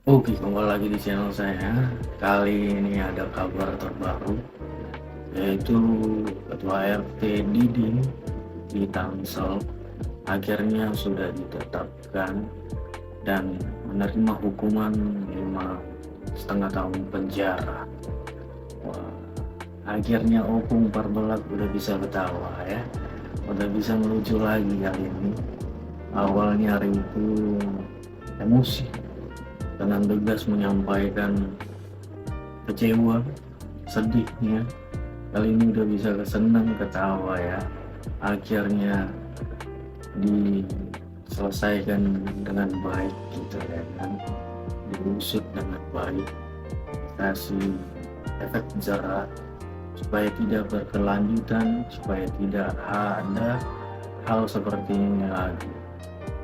Oke, kembali lagi di channel saya. Kali ini ada kabar terbaru, yaitu Ketua RT Didi di Tangsel akhirnya sudah ditetapkan dan menerima hukuman 5,5 tahun penjara. Wah, akhirnya Opung Parbelak udah bisa ketawa ya, udah bisa melucu lagi kali ini. Awalnya hari itu emosi dengan tegas menyampaikan kecewa, sedihnya. Kali ini udah bisa senang, ketawa ya. Akhirnya diselesaikan dengan baik gitu ya kan, diusut dengan baik, kasih efek jerah supaya tidak berkelanjutan, supaya tidak ada hal seperti ini lagi.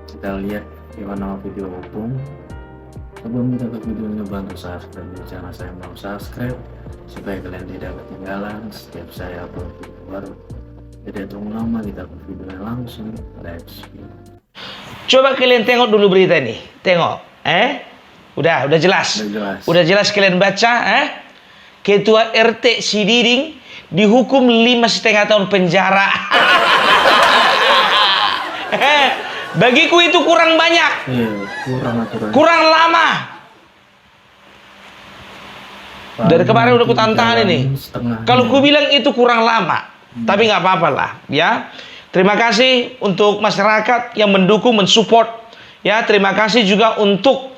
Kita lihat gimana video Opung. Sebelum kita ke videonya, bantu subscribe di channel saya, mau subscribe supaya kalian tidak ketinggalan setiap saya upload video baru. Jadi tunggu lama, kita ke videonya langsung. Let's go. Coba kalian tengok dulu berita ini. Tengok, udah jelas. Udah jelas kalian baca, Ketua RT si Diding dihukum 5,5 tahun penjara. Bagiku itu kurang banyak. Iya, kurang aturan. Kurang lama. Dari kemarin udah kutantan ini. Kalau ku bilang itu kurang lama, tapi nggak apa-apa lah, ya. Terima kasih untuk masyarakat yang mendukung, mensupport, ya. Terima kasih juga untuk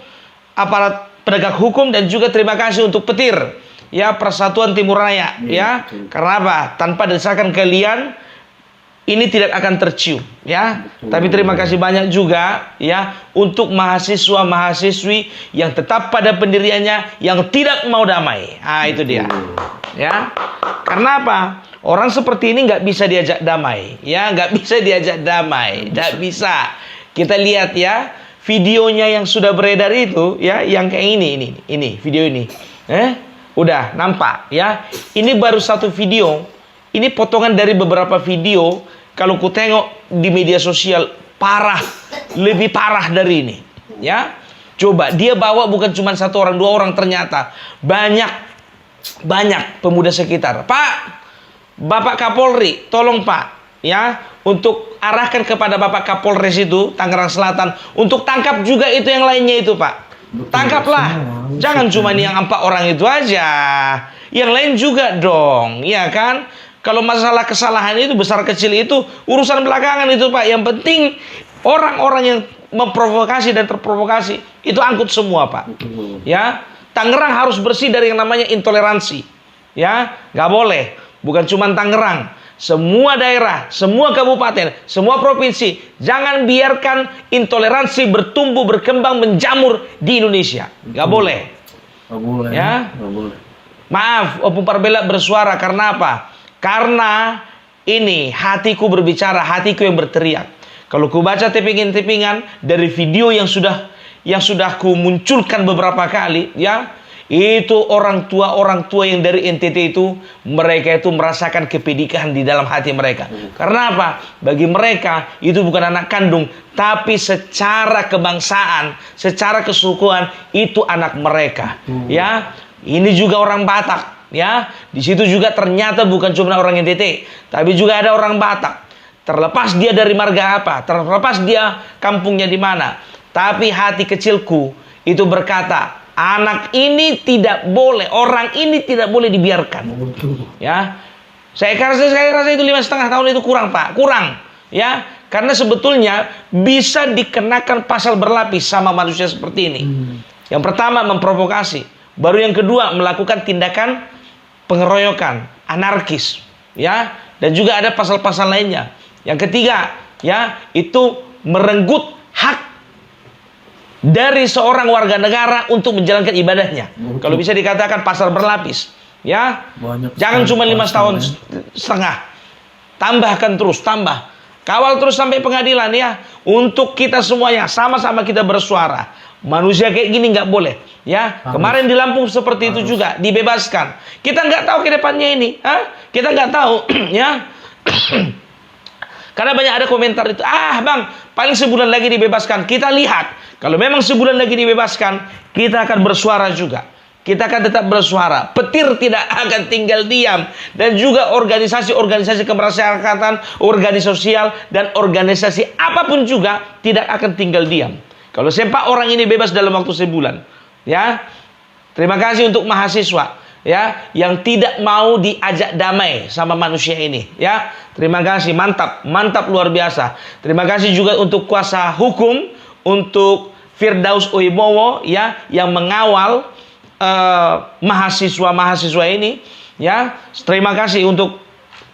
aparat penegak hukum dan juga terima kasih untuk petir, ya, Persatuan Timur Raya, ya. Karena apa? Tanpa desakan kalian ini tidak akan tercium, ya. Tapi terima kasih banyak juga, ya, untuk mahasiswa-mahasiswi yang tetap pada pendiriannya, yang tidak mau damai. Itu dia, ya. Karena apa? Orang seperti ini nggak bisa diajak damai, ya, nggak bisa diajak damai, nggak bisa. Kita lihat ya videonya yang sudah beredar itu, ya, yang kayak ini video ini, udah nampak, ya. Ini baru satu video, ini potongan dari beberapa video. Kalau ku tengok di media sosial, parah, lebih parah dari ini, ya. Coba dia bawa bukan cuma satu orang, dua orang, ternyata banyak pemuda sekitar. Pak, Bapak Kapolri, tolong Pak, ya, untuk arahkan kepada Bapak Kapolres itu Tangerang Selatan untuk tangkap juga itu yang lainnya itu, Pak. Tangkaplah, jangan cuma yang 4 orang itu aja, yang lain juga dong, ya kan? Kalau masalah kesalahan itu besar kecil itu urusan belakangan itu, Pak. Yang penting orang-orang yang memprovokasi dan terprovokasi itu angkut semua, Pak. Ya, Tangerang harus bersih dari yang namanya intoleransi. Ya, nggak boleh. Bukan cuma Tangerang, semua daerah, semua kabupaten, semua provinsi, jangan biarkan intoleransi bertumbuh, berkembang, menjamur di Indonesia. Nggak boleh. Nggak boleh. Ya, nggak boleh. Maaf, Opung Parbelak bersuara karena apa? Karena ini hatiku berbicara, hatiku yang berteriak. Kalau ku baca tippingan-tippingan dari video yang sudah ku munculkan beberapa kali, ya, itu orang tua yang dari NTT itu, mereka itu merasakan kepedihan di dalam hati mereka. Karena apa? Bagi mereka itu bukan anak kandung, tapi secara kebangsaan, secara kesukuan itu anak mereka. Ya, ini juga orang Batak. Ya, di situ juga ternyata bukan cuma orang NTT, tapi juga ada orang Batak. Terlepas dia dari marga apa, terlepas dia kampungnya di mana, tapi hati kecilku itu berkata, anak ini tidak boleh, orang ini tidak boleh dibiarkan. Ya, saya rasa itu 5,5 tahun itu kurang, Pak, kurang. Ya, karena sebetulnya bisa dikenakan pasal berlapis sama manusia seperti ini. Yang pertama memprovokasi, baru yang kedua melakukan tindakan pengeroyokan, anarkis, ya, dan juga ada pasal-pasal lainnya. Yang ketiga, ya, itu merenggut hak dari seorang warga negara untuk menjalankan ibadahnya. Kalau bisa dikatakan pasal berlapis, ya. Jangan cuma 5,5 tahun. Tambahkan terus, tambah. Kawal terus sampai pengadilan, ya. Untuk kita semuanya sama-sama kita bersuara. Manusia kayak gini nggak boleh, ya. Kemarin di Lampung seperti itu juga dibebaskan. Kita nggak tahu ke depannya ini, kita nggak tahu, ya. Karena banyak ada komentar itu, bang, paling sebulan lagi dibebaskan. Kita lihat Kalau memang sebulan lagi dibebaskan, kita akan bersuara juga. Kita akan tetap bersuara. Petir tidak akan tinggal diam. Dan juga organisasi-organisasi kemasyarakatan, organisasi sosial, dan organisasi apapun juga tidak akan tinggal diam. Kalau sempat orang ini bebas dalam waktu sebulan, ya. Terima kasih untuk mahasiswa, ya, yang tidak mau diajak damai sama manusia ini, ya. Terima kasih, mantap, mantap luar biasa. Terima kasih juga untuk kuasa hukum, untuk Firdaus Uibowo, ya, yang mengawal mahasiswa-mahasiswa ini, ya. Terima kasih untuk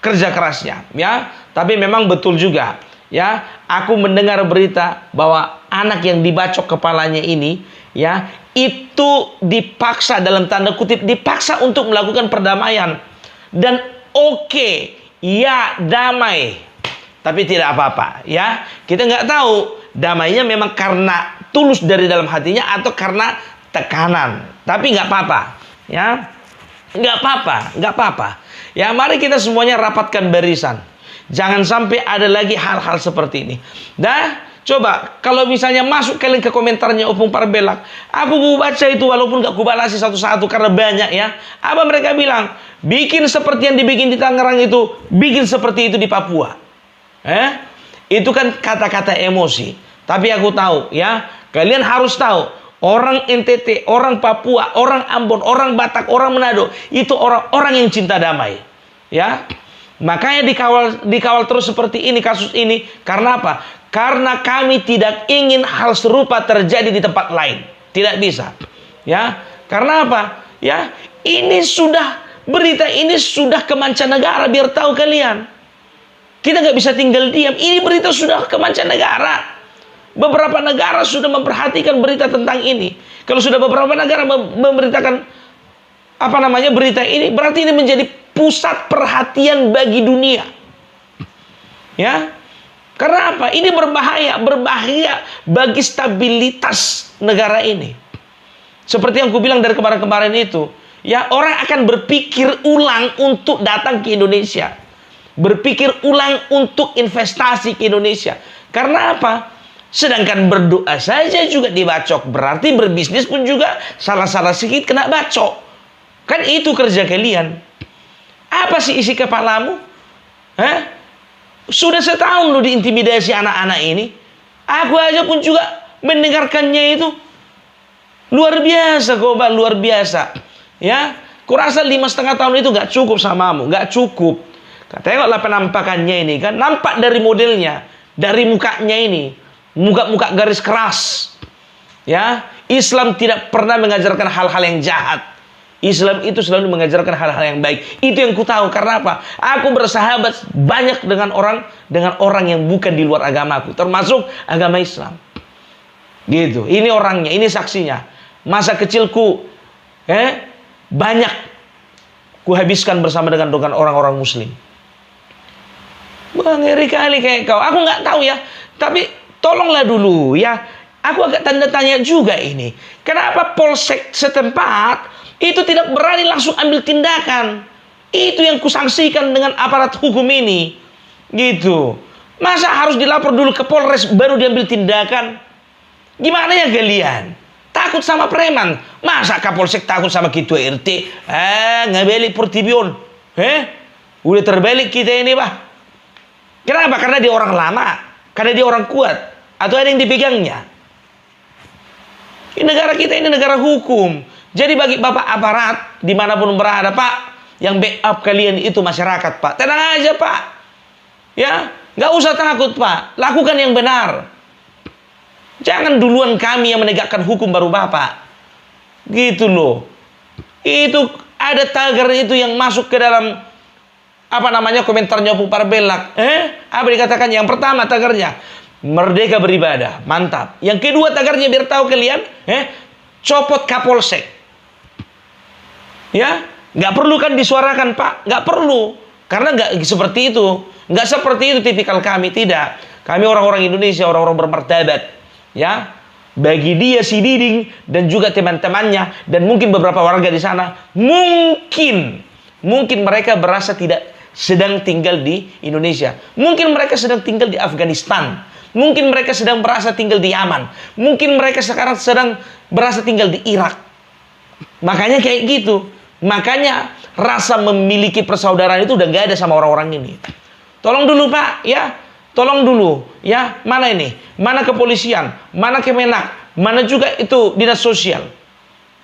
kerja kerasnya, ya. Tapi memang betul juga, ya. Aku mendengar berita bahwa anak yang dibacok kepalanya ini, ya, itu dipaksa, dalam tanda kutip dipaksa untuk melakukan perdamaian. Dan oke, ya damai, tapi tidak apa-apa, ya. Kita nggak tahu damainya memang karena tulus dari dalam hatinya atau karena tekanan. Tapi nggak apa-apa, ya. Nggak apa-apa, nggak apa-apa. Ya, mari kita semuanya rapatkan barisan. Jangan sampai ada lagi hal-hal seperti ini. Dah. Coba, kalau misalnya masuk kalian ke komentarnya Opung Parbelak, aku baca itu walaupun gak kubalasi satu-satu karena banyak, ya. Apa mereka bilang? Bikin seperti yang dibikin di Tangerang itu, bikin seperti itu di Papua. Itu kan kata-kata emosi. Tapi aku tahu, ya, kalian harus tahu, orang NTT, orang Papua, orang Ambon, orang Batak, orang Manado, itu orang-orang yang cinta damai, ya. Makanya dikawal terus seperti ini, kasus ini. Karena apa? Karena kami tidak ingin hal serupa terjadi di tempat lain. Tidak bisa, ya. Karena apa? Ya, ini sudah, berita ini sudah ke mancanegara, biar tahu kalian. Kita nggak bisa tinggal diam. Ini berita sudah ke mancanegara. Beberapa negara sudah memperhatikan berita tentang ini. Kalau sudah beberapa negara memberitakan berita ini, berarti ini menjadi pusat perhatian bagi dunia, ya. Karena apa? Ini berbahaya bagi stabilitas negara ini. Seperti yang ku bilang dari kemarin-kemarin itu, ya, orang akan berpikir ulang untuk datang ke Indonesia, berpikir ulang untuk investasi ke Indonesia. Karena apa? Sedangkan berdoa saja juga dibacok, berarti berbisnis pun juga salah-salah sedikit kena bacok. Kan itu kerja kalian. Apa sih isi kepalamu? Sudah setahun lu diintimidasi anak-anak ini. Aku aja pun juga mendengarkannya itu. Luar biasa, Koban, luar biasa. Ya, kurasa 5,5 tahun itu gak cukup samamu, gak cukup. Tengoklah penampakannya ini kan, nampak dari modelnya, dari mukanya ini, muka-muka garis keras. Ya, Islam tidak pernah mengajarkan hal-hal yang jahat. Islam itu selalu mengajarkan hal-hal yang baik. Itu yang ku tahu. Karena apa? Aku bersahabat banyak dengan orang yang bukan di luar agamaku, termasuk agama Islam. Gitu. Ini orangnya, ini saksinya. Masa kecilku banyak kuhabiskan bersama dengan orang-orang Muslim. Wah, ngeri kali kayak kau. Aku nggak tahu, ya. Tapi tolonglah dulu, ya. Aku agak tanda tanya juga ini. Kenapa polsek setempat itu tidak berani langsung ambil tindakan? Itu yang kusangsikan dengan aparat hukum ini. Gitu. Masa harus dilapor dulu ke Polres baru diambil tindakan? Gimana ya kalian? Takut sama preman? Masa Kapolsek takut sama ketua RT? Ngebalik Portibion. Udah terbalik kita ini, bah. Kenapa? Karena dia orang lama, karena dia orang kuat, atau ada yang dipegangnya. Ini negara kita ini negara hukum. Jadi bagi bapak aparat dimanapun berada, Pak, yang backup kalian itu masyarakat, Pak. Tenang aja, Pak. Ya, nggak usah takut, Pak. Lakukan yang benar. Jangan duluan kami yang menegakkan hukum baru bapak. Gitu loh. Itu ada tagar itu yang masuk ke dalam komentarnya Opung Parbelak. Apa dikatakan? Yang pertama tagarnya, merdeka beribadah, mantap. Yang kedua tagarnya, biar tahu kalian, copot Kapolsek. Ya, nggak perlu kan disuarakan, Pak, nggak perlu, karena nggak seperti itu, nggak seperti itu tipikal kami, tidak. Kami orang-orang Indonesia, orang-orang bermartabat, ya. Bagi dia si Diding dan juga teman-temannya dan mungkin beberapa warga di sana, mungkin mereka berasa tidak sedang tinggal di Indonesia, mungkin mereka sedang tinggal di Afghanistan. Mungkin mereka sedang berasa tinggal di Yaman. Mungkin mereka sekarang sedang berasa tinggal di Irak. Makanya kayak gitu. Makanya rasa memiliki persaudaraan itu udah gak ada sama orang-orang ini. Tolong dulu Pak, ya. Tolong dulu, ya. Mana ini? Mana kepolisian? Mana Kemenak? Mana juga itu dinas sosial?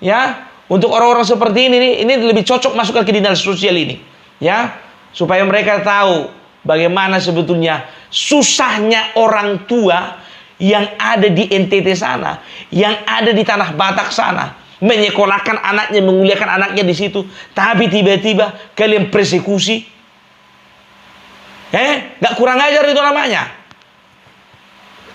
Ya. Untuk orang-orang seperti ini lebih cocok masuk ke dinas sosial ini. Ya. Supaya mereka tahu bagaimana sebetulnya susahnya orang tua yang ada di NTT sana, yang ada di Tanah Batak sana, menyekolahkan anaknya, menguliakan anaknya di situ, tapi tiba-tiba kalian persekusi. Gak kurang ajar itu namanya.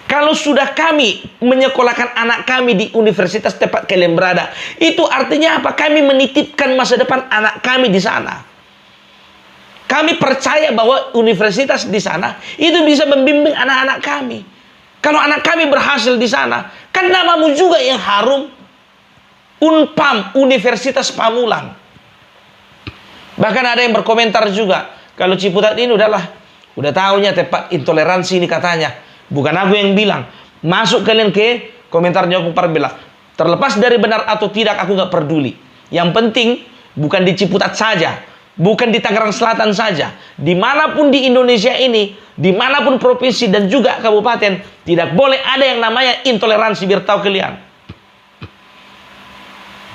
Kalau sudah kami menyekolahkan anak kami di universitas tempat kalian berada, itu artinya apa? Kami menitipkan masa depan anak kami di sana. Kami percaya bahwa universitas di sana itu bisa membimbing anak-anak kami. Kalau anak kami berhasil di sana, kan namamu juga yang harum. Unpam, Universitas Pamulang. Bahkan ada yang berkomentar juga, kalau Ciputat ini udah tahunya tempat intoleransi ini katanya. Bukan aku yang bilang. Masuk kalian ke komentarnya Opung Parbelak. Terlepas dari benar atau tidak, aku gak peduli. Yang penting bukan di Ciputat saja, bukan di Tangerang Selatan saja, dimanapun di Indonesia ini, dimanapun provinsi dan juga kabupaten, tidak boleh ada yang namanya intoleransi. Biar tahu kalian.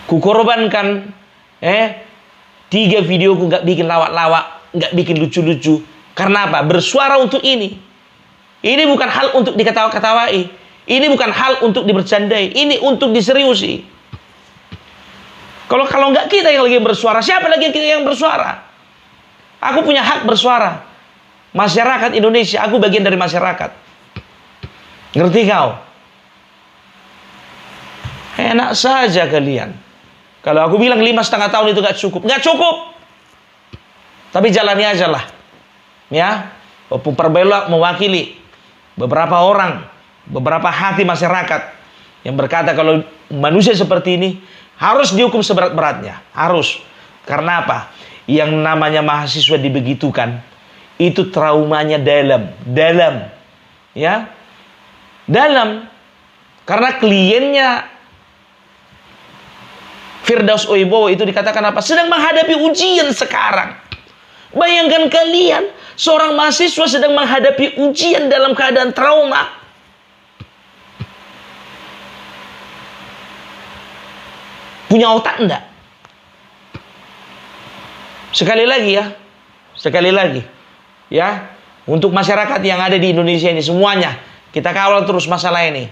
Kukorbankan 3 videoku gak bikin lawak-lawak, gak bikin lucu-lucu. Karena apa? Bersuara untuk ini. Ini bukan hal untuk diketawa-ketawai. Ini bukan hal untuk dibercandai. Ini untuk diseriusi. Kalau nggak kita yang lagi bersuara, siapa lagi yang bersuara? Aku punya hak bersuara. Masyarakat Indonesia, aku bagian dari masyarakat. Ngerti kau? Enak saja kalian. Kalau aku bilang 5,5 tahun itu gak cukup. Gak cukup. Tapi jalani aja lah. Ya. Opung Parbelak mewakili beberapa orang, beberapa hati masyarakat yang berkata kalau manusia seperti ini harus dihukum seberat-beratnya. Harus. Karena apa? Yang namanya mahasiswa dibegitukan, itu traumanya dalam. Ya. Dalam. Karena kliennya Firdaus Oibowo itu dikatakan apa? Sedang menghadapi ujian sekarang. Bayangkan kalian, seorang mahasiswa sedang menghadapi ujian dalam keadaan trauma. Punya otak enggak? Sekali lagi ya, untuk masyarakat yang ada di Indonesia ini semuanya, kita kawal terus masalah ini.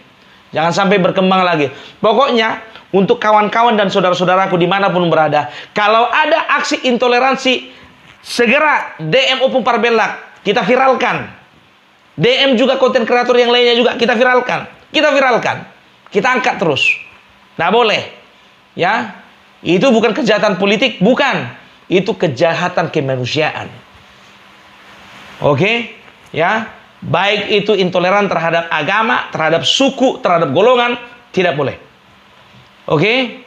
Jangan sampai berkembang lagi. Pokoknya untuk kawan-kawan dan saudara-saudaraku dimanapun berada, kalau ada aksi intoleransi, segera DM Opung Parbelak, kita viralkan. DM juga konten kreator yang lainnya juga kita viralkan. Kita angkat terus. Nah boleh. Ya, itu bukan kejahatan politik, bukan. Itu kejahatan kemanusiaan. Oke? Ya, baik itu intoleran terhadap agama, terhadap suku, terhadap golongan, tidak boleh. Oke?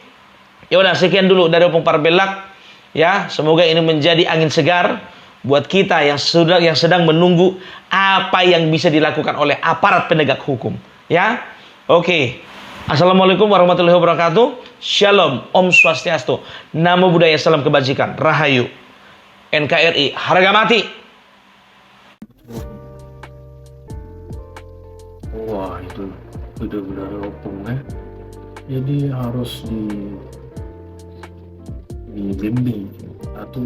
Ya udah, sekian dulu dari Opung Parbelak. Ya, semoga ini menjadi angin segar buat kita yang sedang menunggu apa yang bisa dilakukan oleh aparat penegak hukum. Ya. Oke. Assalamualaikum warahmatullahi wabarakatuh. Shalom, Om Swastiastu. Namo Buddhaya, salam kebajikan. Rahayu. NKRI harga mati. Wah, itu udah Opung ya. Jadi harus dibimbing atau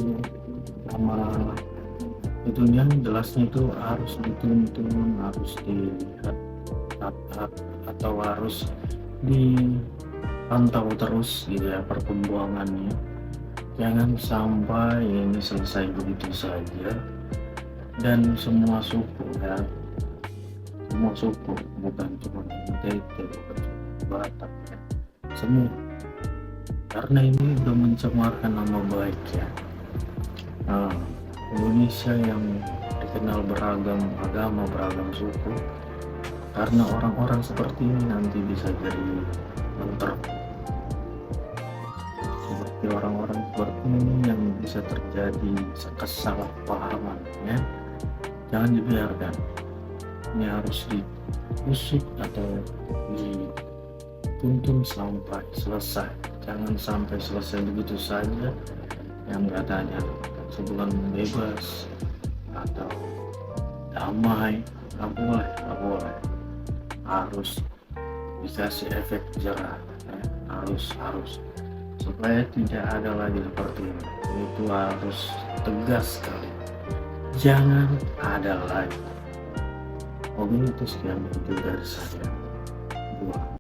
sama itu yang jelasnya itu harus dituntun, harus dilihat atau harus dipantau terus gitu ya perkembangannya. Jangan sampai ini selesai begitu saja. Dan semua suku ya, semua suku, bukan cuma NTT, bukan cuma Batak ya, semua. Karena ini udah mencemarkan nama baik ya. Indonesia yang dikenal beragam agama, beragam suku. Karena orang-orang seperti ini nanti bisa jadi mentor. Seperti orang-orang seperti ini yang bisa terjadi kesalahpahaman ya. Jangan dibiarkan. ini harus diusut atau dituntun sampai selesai. Jangan sampai selesai begitu saja, yang katanya sebulan bebas atau damai. Nggak boleh, harus dikasih efek jerah, ya. harus supaya tidak ada lagi seperti ini. Itu harus tegas sekali, jangan ada lagi. Mungkin itu sekian dari saya.